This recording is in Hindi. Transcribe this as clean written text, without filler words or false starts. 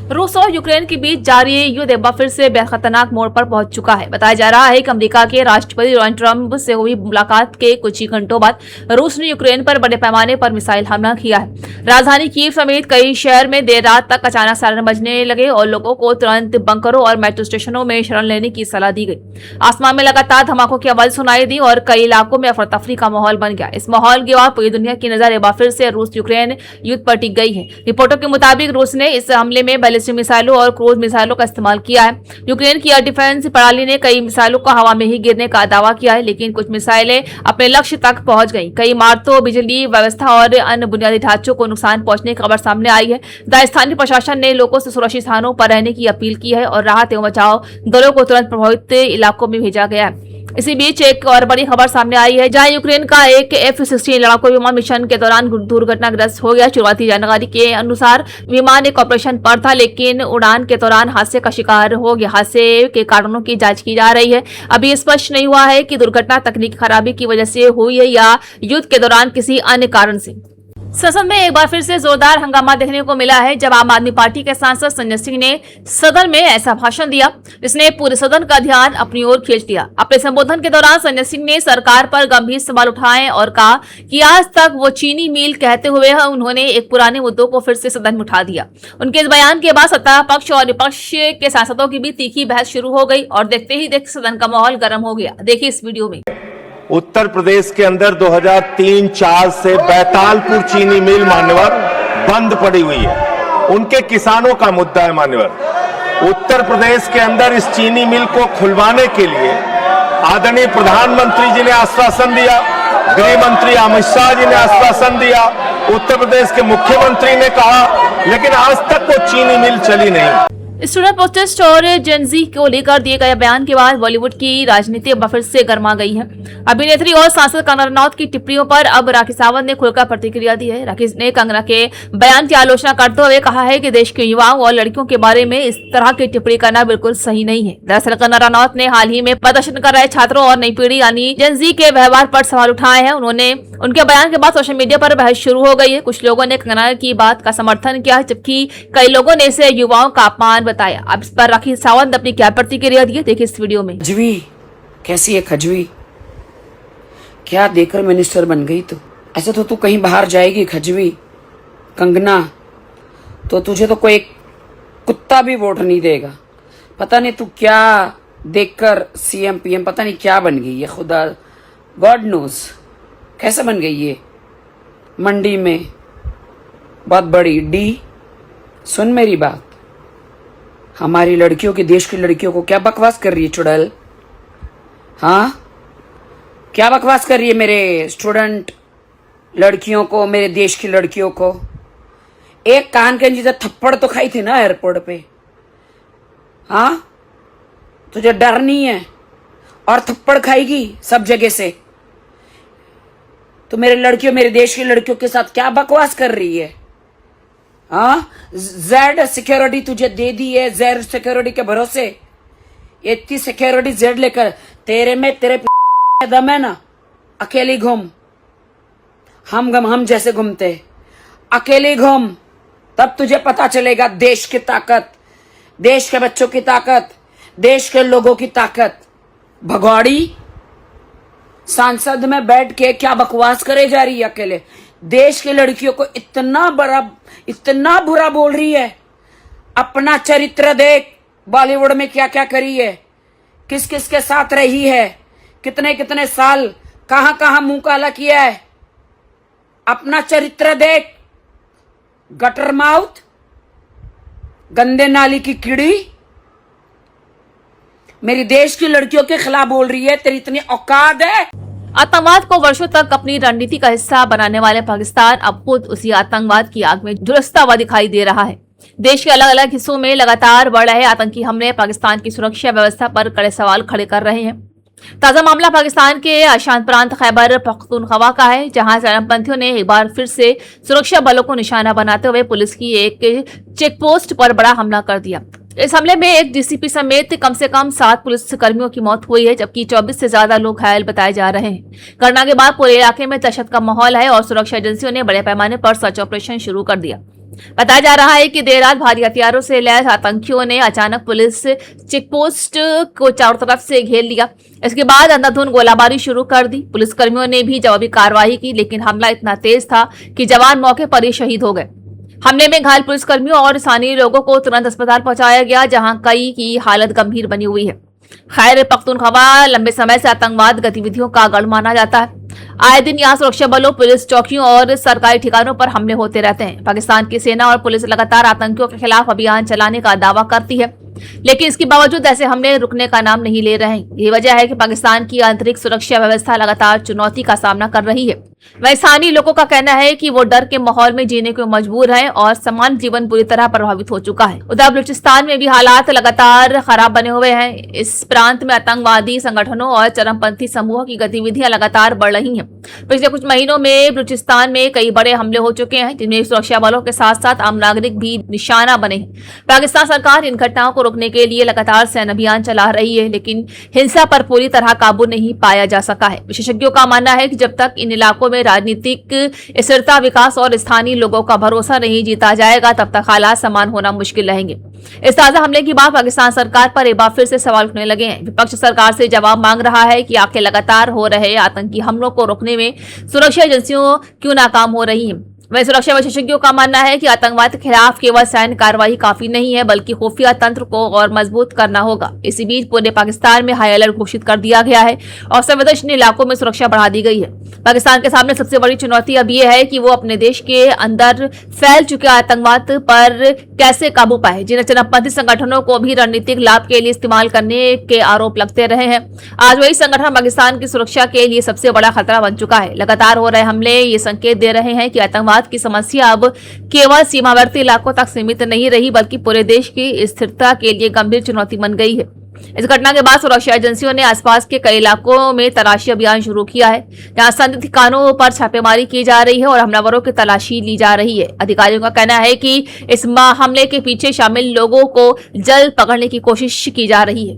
रूस और यूक्रेन के बीच जारी युद्ध एक बार फिर से बेहद खतरनाक मोड़ पर पहुंच चुका है। बताया जा रहा है कि अमेरिका के राष्ट्रपति डोनाल्ड ट्रंप से हुई मुलाकात के कुछ ही घंटों बाद रूस ने यूक्रेन पर बड़े पैमाने पर मिसाइल हमला किया है। राजधानी कीव समेत कई शहर में देर रात तक अचानक सायरन बजने लगे और लोगों को तुरंत बंकरों और मेट्रो स्टेशनों में शरण लेने की सलाह दी गई। आसमान में लगातार धमाकों की आवाज सुनाई दी और कई इलाकों में अफरा तफरी का माहौल बन गया। इस माहौल के बाद पूरी दुनिया की नजर एक बार फिर से रूस यूक्रेन युद्ध पर टिक गई है। रिपोर्टों के मुताबिक रूस ने इस हमले में बैलिस्टिक मिसाइलों और क्रूज मिसाइलों का इस्तेमाल किया है। यूक्रेन की एयर डिफेंस प्रणाली ने कई मिसाइलों को हवा में ही गिरने का दावा किया है, लेकिन कुछ मिसाइलें अपने लक्ष्य तक पहुंच गईं। कई इमारतों, बिजली व्यवस्था और अन्य बुनियादी ढांचों को नुकसान पहुंचने की खबर सामने आई है। स्थानीय प्रशासन ने लोगों से सुरक्षित स्थानों पर रहने की अपील की है और राहत एवं बचाव दलों को तुरंत प्रभावित इलाकों में भेजा गया है। इसी बीच एक और बड़ी खबर सामने आई है, जहां यूक्रेन का एक F-16 लड़ाकू विमान मिशन के दौरान दुर्घटनाग्रस्त हो गया। शुरुआती जानकारी के अनुसार विमान एक ऑपरेशन पर था, लेकिन उड़ान के दौरान हादसे का शिकार हो गया। हादसे के कारणों की जांच की जा रही है। अभी स्पष्ट नहीं हुआ है कि दुर्घटना तकनीकी खराबी की वजह से हुई है या युद्ध के दौरान किसी अन्य कारण से। संसद में एक बार फिर से जोरदार हंगामा देखने को मिला है, जब आम आदमी पार्टी के सांसद संजय सिंह ने सदन में ऐसा भाषण दिया जिसने पूरे सदन का ध्यान अपनी ओर खींच लिया। अपने संबोधन के दौरान संजय सिंह ने सरकार पर गंभीर सवाल उठाए और कहा कि आज तक वो चीनी मिल कहते हुए उन्होंने एक पुराने मुद्दों को फिर से सदन में उठा दिया। उनके इस बयान के बाद सत्ता पक्ष और विपक्ष के सांसदों की भी तीखी बहस शुरू हो गई और देखते ही देखते सदन का माहौल गर्म हो गया। देखिए इस वीडियो में। उत्तर प्रदेश के अंदर 2003-04 से बैतालपुर चीनी मिल मान्यवर बंद पड़ी हुई है। उनके किसानों का मुद्दा है मान्यवर। उत्तर प्रदेश के अंदर इस चीनी मिल को खुलवाने के लिए आदरणीय प्रधानमंत्री जी ने आश्वासन दिया, गृह मंत्री अमित शाह जी ने आश्वासन दिया, उत्तर प्रदेश के मुख्यमंत्री ने कहा, लेकिन आज तक वो चीनी मिल चली नहीं। स्टूडेंट प्रोटेस्ट और जेनजी को लेकर दिए गए बयान के बाद बॉलीवुड की राजनीति अब फिर से गर्मा गई है। अभिनेत्री और सांसद कंगना रनौत की टिप्पणियों पर अब राखी सावंत ने खुलकर प्रतिक्रिया दी है। राखी ने कंगना के बयान की आलोचना करते हुए कहा है कि देश के युवाओं और लड़कियों के बारे में इस तरह की टिप्पणी करना बिल्कुल सही नहीं है। दरअसल कंगना रनौत ने हाल ही में प्रदर्शन कर रहे छात्रों और नई पीढ़ी यानी जेनजी के व्यवहार पर सवाल उठाए हैं। उनके बयान के बाद सोशल मीडिया पर बहस शुरू हो गई है। कुछ लोगों ने कंगना की बात का समर्थन किया, जबकि कई लोगों ने इसे युवाओं का अपमान बताया। अब इस पर राखी सावंत अपनी क्या प्रतिक्रिया दी है, देखिए इस वीडियो में। खजवी कैसी है खजवी, क्या देकर मिनिस्टर बन गई तू? ऐसे तो तू कहीं बाहर जाएगी खजवी कंगना, तो तुझे तो कोई कुत्ता भी वोट नहीं देगा। पता नहीं तू क्या देखकर CM PM पता नहीं क्या बन गई है, खुदा गॉड नोज कैसे बन गई है। मंडी में बहुत बड़ी डी। सुन मेरी बात, हमारी लड़कियों की, देश की लड़कियों को क्या बकवास कर रही है चुड़ैल? हाँ क्या बकवास कर रही है मेरे स्टूडेंट लड़कियों को, मेरे देश की लड़कियों को? एक कान के नीचे थप्पड़ तो खाई थी ना एयरपोर्ट पे। हाँ तुझे डर नहीं है और थप्पड़ खाएगी सब जगह से। तो मेरे लड़कियों, मेरे देश की लड़कियों के साथ क्या बकवास कर रही है? हाँ जेड सिक्योरिटी तुझे दे दी है, जेड सिक्योरिटी के भरोसे इतनी सिक्योरिटी जेड लेकर तेरे में तेरे दम है ना, अकेली घूम। हम जैसे घूमते, अकेली घूम, तब तुझे पता चलेगा देश की ताकत, देश के बच्चों की ताकत, देश के लोगों की ताकत। भगौड़ी सांसद में बैठ के क्या बकवास करे जा रही है अकेले। देश की लड़कियों को इतना बुरा बोल रही है। अपना चरित्र देख, बॉलीवुड में क्या क्या करी है, किस किस के साथ रही है, कितने कितने साल कहां कहां मुंह काला किया है। अपना चरित्र देख, गटर माउथ, गंदे नाली की कीड़ी, मेरी देश की लड़कियों के खिलाफ बोल रही है। तेरी इतनी औकात है? आतंकवाद को वर्षों तक अपनी रणनीति का हिस्सा बनाने वाले पाकिस्तान अब खुद उसी आतंकवाद की आग में झुलसता हुआ दिखाई दे रहा है। देश के अलग अलग हिस्सों में लगातार बढ़ रहे आतंकी हमले पाकिस्तान की सुरक्षा व्यवस्था पर कड़े सवाल खड़े कर रहे हैं। ताजा मामला पाकिस्तान के अशांत प्रांत खैबर पख्तूनख्वा का है, जहां चरमपंथियों ने एक बार फिर से सुरक्षा बलों को निशाना बनाते हुए पुलिस की एक चेकपोस्ट पर बड़ा हमला कर दिया। इस हमले में एक DCP समेत कम से कम 7 पुलिस कर्मियों की मौत हुई है, जबकि 24 से ज्यादा लोग घायल बताए जा रहे हैं। घटना के बाद पूरे इलाके में दहशत का माहौल है और सुरक्षा एजेंसियों ने बड़े पैमाने पर सर्च ऑपरेशन शुरू कर दिया। बताया जा रहा है कि देर रात भारी हथियारों से लैस आतंकियों ने अचानक पुलिस चेकपोस्ट को चारों तरफ से घेर लिया। इसके बाद अंधाधुंध गोलाबारी शुरू कर दी। पुलिसकर्मियों ने भी जवाबी कार्रवाई की, लेकिन हमला इतना तेज था कि जवान मौके पर ही शहीद हो गए। हमले में घायल पुलिसकर्मियों और स्थानीय लोगों को तुरंत अस्पताल पहुंचाया गया, जहां कई की हालत गंभीर बनी हुई है। खैर पख्तूनख्वा लंबे समय से आतंकवाद गतिविधियों का गढ़ माना जाता है। आए दिन यहाँ सुरक्षा बलों, पुलिस चौकियों और सरकारी ठिकानों पर हमले होते रहते हैं। पाकिस्तान की सेना और पुलिस लगातार आतंकियों के खिलाफ अभियान चलाने का दावा करती है, लेकिन इसके बावजूद ऐसे हमले रुकने का नाम नहीं ले रहे हैं। यही वजह है कि पाकिस्तान की आंतरिक सुरक्षा व्यवस्था लगातार चुनौती का सामना कर रही है। वहीं स्थानीय लोगों का कहना है कि वो डर के माहौल में जीने को मजबूर हैं और सामान्य जीवन बुरी तरह प्रभावित हो चुका है। उधर बलूचिस्तान में भी हालात लगातार खराब बने हुए हैं। इस प्रांत में आतंकवादी संगठनों और चरमपंथी समूहों की गतिविधियां लगातार बढ़ रही हैं। पिछले कुछ महीनों में बलूचिस्तान में कई बड़े हमले हो चुके हैं, जिनमें सुरक्षा बलों के साथ साथ आम नागरिक भी निशाना बने हैं। पाकिस्तान सरकार इन घटनाओं को रोकने के लिए लगातार सैन्य अभियान चला रही है, लेकिन हिंसा पर पूरी तरह काबू नहीं पाया जा सका है। विशेषज्ञों का मानना है कि जब तक इन इलाकों में राजनीतिक स्थिरता, विकास और स्थानीय लोगों का भरोसा नहीं जीता जाएगा, तब तक हालात समान होना मुश्किल रहेंगे। इस ताजा हमले के बाद पाकिस्तान सरकार पर एक बार फिर से सवाल उठने लगे हैं। विपक्ष सरकार से जवाब मांग रहा है कि आखिर लगातार हो रहे आतंकी हमलों को रोकने में सुरक्षा एजेंसियों क्यों नाकाम हो रही हैं। वहीं सुरक्षा विशेषज्ञों का मानना है कि आतंकवाद के खिलाफ केवल सैन्य कार्रवाई काफी नहीं है, बल्कि खुफिया तंत्र को और मजबूत करना होगा। इसी बीच पूरे पाकिस्तान में हाई अलर्ट घोषित कर दिया गया है और संवेदनशील इलाकों में सुरक्षा बढ़ा दी गई है। पाकिस्तान के सामने सबसे बड़ी चुनौती अब यह है कि वो अपने देश के अंदर फैल चुके आतंकवाद पर कैसे काबू पाए, जिन चरमपंथी संगठनों को भी रणनीतिक लाभ के लिए इस्तेमाल करने के आरोप लगते रहे हैं। आज वही संगठन पाकिस्तान की सुरक्षा के लिए सबसे बड़ा खतरा बन चुका है। लगातार हो रहे हमले ये संकेत दे रहे हैं कि आतंकवाद की समस्या अब केवल सीमावर्ती इलाकों तक सीमित नहीं रही, बल्कि पूरे देश की स्थिरता के लिए गंभीर चुनौती बन गई है। इस घटना के बाद सुरक्षा एजेंसियों ने आसपास के कई इलाकों में तलाशी अभियान शुरू किया है, जहां संदिग्ध ठिकानों पर छापेमारी की जा रही है और हमलावरों की तलाशी ली जा रही है। अधिकारियों का कहना है कि इस हमले के पीछे शामिल लोगों को जल्द पकड़ने की कोशिश की जा रही है।